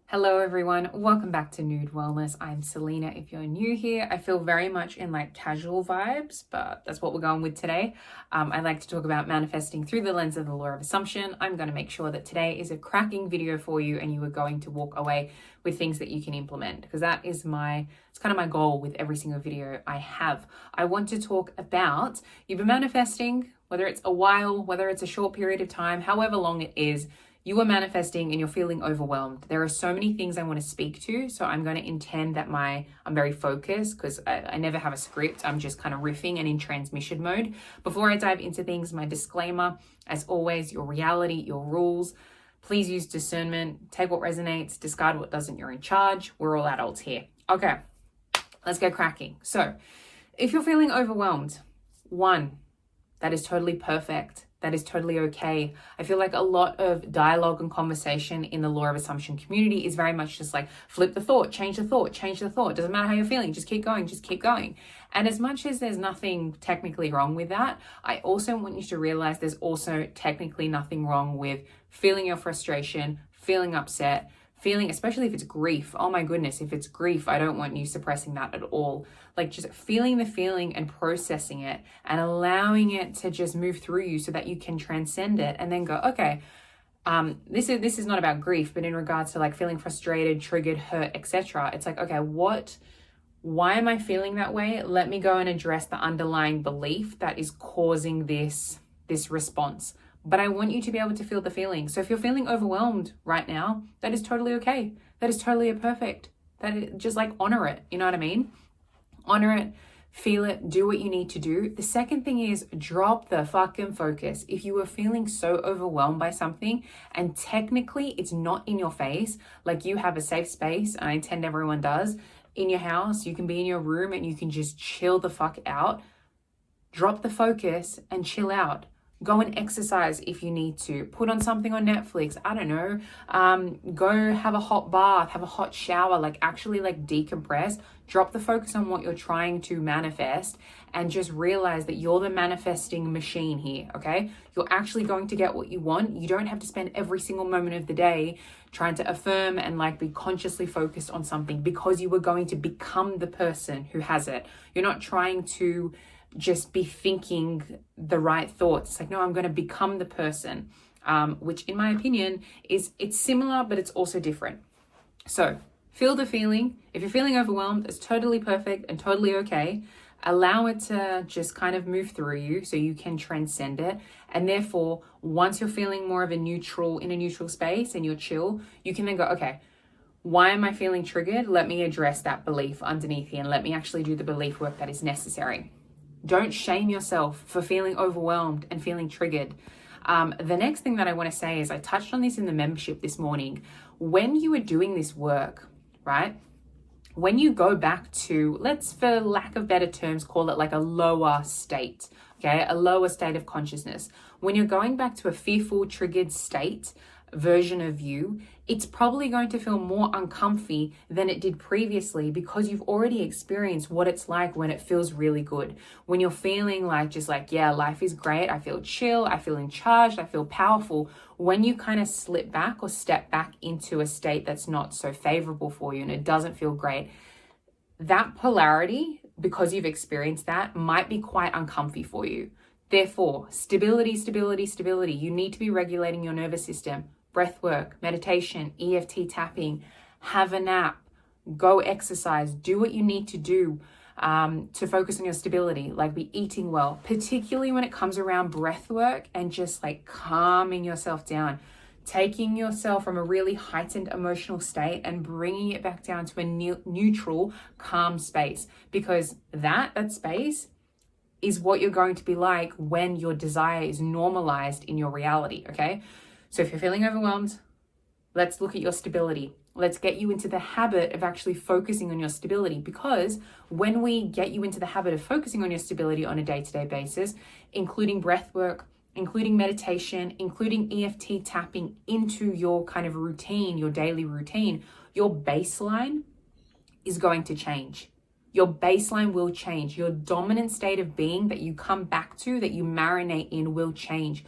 Hello everyone, welcome back to Nude Wellness. I'm Selena. If you're new here, I feel very much in like casual vibes, but that's what we're going with today. I like to talk about manifesting through the lens of the law of assumption. I'm going to make sure that today is a cracking video for you and you are going to walk away with things that you can implement, because that is it's kind of my goal with every single video I have. I want to talk about, you've been manifesting, whether it's a while, whether it's a short period of time, however long it is, you are manifesting and you're feeling overwhelmed. There are so many things I want to speak to. So I'm going to intend that I'm very focused, because I never have a script. I'm just kind of riffing and in transmission mode. Before I dive into things, my disclaimer, as always, your reality, your rules. Please use discernment. Take what resonates, discard what doesn't. You're in charge. We're all adults here. Okay, let's get cracking. So if you're feeling overwhelmed, one, that is totally perfect. That is totally okay. I feel like a lot of dialogue and conversation in the law of assumption community is very much just like flip the thought, change the thought, change the thought. Doesn't matter how you're feeling, just keep going, just keep going. And as much as there's nothing technically wrong with that, I also want you to realize there's also technically nothing wrong with feeling your frustration, feeling upset, feeling, especially if it's grief. Oh my goodness, if it's grief, I don't want you suppressing that at all. Like just feeling the feeling and processing it and allowing it to just move through you so that you can transcend it and then go, okay, this is not about grief, but in regards to like feeling frustrated, triggered, hurt, etc. It's like, okay, why am I feeling that way? Let me go and address the underlying belief that is causing this response. But I want you to be able to feel the feeling. So if you're feeling overwhelmed right now, that is totally okay. That is totally perfect. That is just like honor it. You know what I mean? Honor it, feel it, do what you need to do. The second thing is drop the fucking focus. If you are feeling so overwhelmed by something and technically it's not in your face, like you have a safe space, and I intend everyone does, in your house, you can be in your room and you can just chill the fuck out. Drop the focus and chill out. Go and exercise if you need to. Put on something on Netflix. I don't know. Go have a hot bath, have a hot shower, like actually like decompress. Drop the focus on what you're trying to manifest and just realize that you're the manifesting machine here, okay? You're actually going to get what you want. You don't have to spend every single moment of the day trying to affirm and like be consciously focused on something, because you are going to become the person who has it. You're not trying to just be thinking the right thoughts. It's like, no, I'm going to become the person, which in my opinion it's similar, but it's also different. So feel the feeling. If you're feeling overwhelmed, it's totally perfect and totally okay. Allow it to just kind of move through you so you can transcend it. And therefore, once you're feeling more of in a neutral space and you're chill, you can then go, okay, why am I feeling triggered? Let me address that belief underneath here and let me actually do the belief work that is necessary. Don't shame yourself for feeling overwhelmed and feeling triggered. The next thing that I want to say is, I touched on this in the membership this morning. When you are doing this work, right? When you go back to, let's, for lack of better terms, call it like a lower state, okay? A lower state of consciousness. When you're going back to a fearful, triggered state, version of you, it's probably going to feel more uncomfy than it did previously, because you've already experienced what it's like when it feels really good. When you're feeling like just like, yeah, life is great. I feel chill. I feel in charge. I feel powerful. When you kind of slip back or step back into a state that's not so favorable for you and it doesn't feel great, that polarity, because you've experienced that, might be quite uncomfy for you. Therefore, stability, stability, stability. You need to be regulating your nervous system. Breath work, meditation, EFT tapping, have a nap, go exercise, do what you need to do to focus on your stability, like be eating well, particularly when it comes around breath work and just like calming yourself down, taking yourself from a really heightened emotional state and bringing it back down to a neutral, calm space, because that space is what you're going to be like when your desire is normalized in your reality, okay? So if you're feeling overwhelmed, let's look at your stability. Let's get you into the habit of actually focusing on your stability, because when we get you into the habit of focusing on your stability on a day-to-day basis, including breath work, including meditation, including EFT tapping into your kind of routine, your daily routine, your baseline is going to change. Your baseline will change. Your dominant state of being that you come back to, that you marinate in, will change.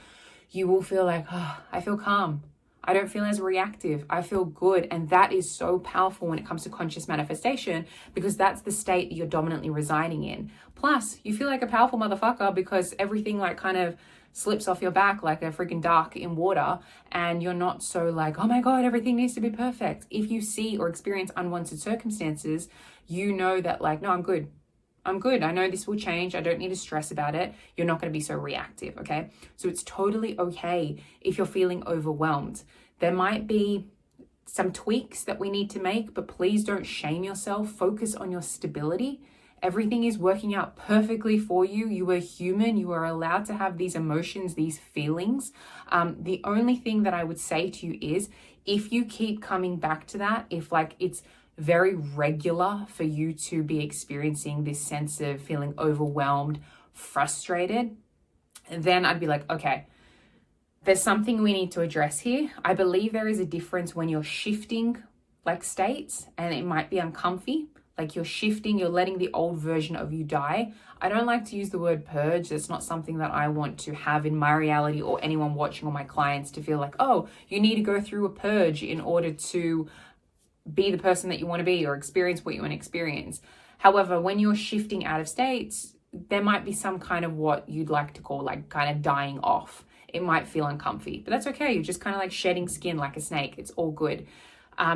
You will feel like, oh, I feel calm. I don't feel as reactive. I feel good. And that is so powerful when it comes to conscious manifestation, because that's the state that you're dominantly residing in. Plus, you feel like a powerful motherfucker because everything like kind of slips off your back like a freaking duck in water, and you're not so like, oh my God, everything needs to be perfect. If you see or experience unwanted circumstances, you know that like, no, I'm good. I'm good. I know this will change. I don't need to stress about it. You're not going to be so reactive, okay? So it's totally okay if you're feeling overwhelmed. There might be some tweaks that we need to make, but please don't shame yourself. Focus on your stability. Everything is working out perfectly for you. You are human. You are allowed to have these emotions, these feelings. The only thing that I would say to you is if you keep coming back to that, if like it's very regular for you to be experiencing this sense of feeling overwhelmed, frustrated, then I'd be like, okay, there's something we need to address here. I believe there is a difference when you're shifting like states and it might be uncomfy. Like you're shifting, you're letting the old version of you die. I don't like to use the word purge. It's not something that I want to have in my reality or anyone watching or my clients to feel like, oh, you need to go through a purge in order to be the person that you want to be or experience what you want to experience. However, when you're shifting out of states, there might be some kind of what you'd like to call like kind of dying off. It might feel uncomfy, but that's okay. You're just kind of like shedding skin like a snake. It's all good.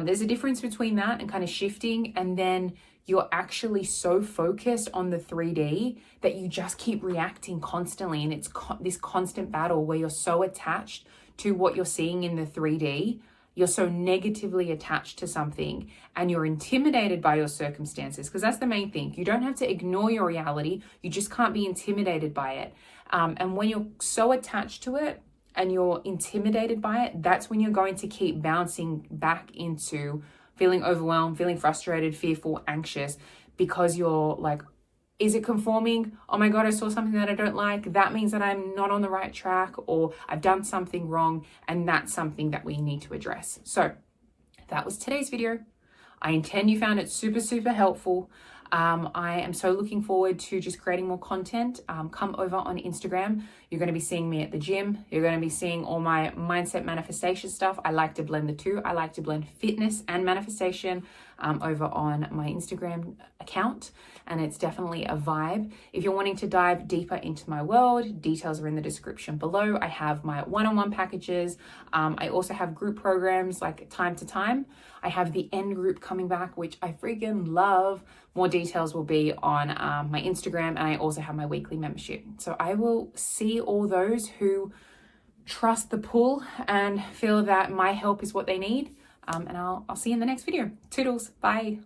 There's a difference between that and kind of shifting, and then you're actually so focused on the 3D that you just keep reacting constantly. And it's this constant battle where you're so attached to what you're seeing in the 3D. You're so negatively attached to something and you're intimidated by your circumstances, because that's the main thing. You don't have to ignore your reality. You just can't be intimidated by it. And when you're so attached to it and you're intimidated by it, that's when you're going to keep bouncing back into feeling overwhelmed, feeling frustrated, fearful, anxious, because you're like, is it conforming? Oh my God, I saw something that I don't like. That means that I'm not on the right track, or I've done something wrong. And that's something that we need to address. So that was today's video. I intend you found it super, super helpful. I am so looking forward to just creating more content. Come over on Instagram. You're going to be seeing me at the gym. You're going to be seeing all my mindset manifestation stuff. I like to blend the two. I like to blend fitness and manifestation over on my Instagram account. And it's definitely a vibe. If you're wanting to dive deeper into my world, details are in the description below. I have my one-on-one packages. I also have group programs like time to time. I have the end group coming back, which I freaking love. More details will be on my Instagram, and I also have my weekly membership. So I will see all those who trust the pull and feel that my help is what they need. And I'll see you in the next video. Toodles. Bye.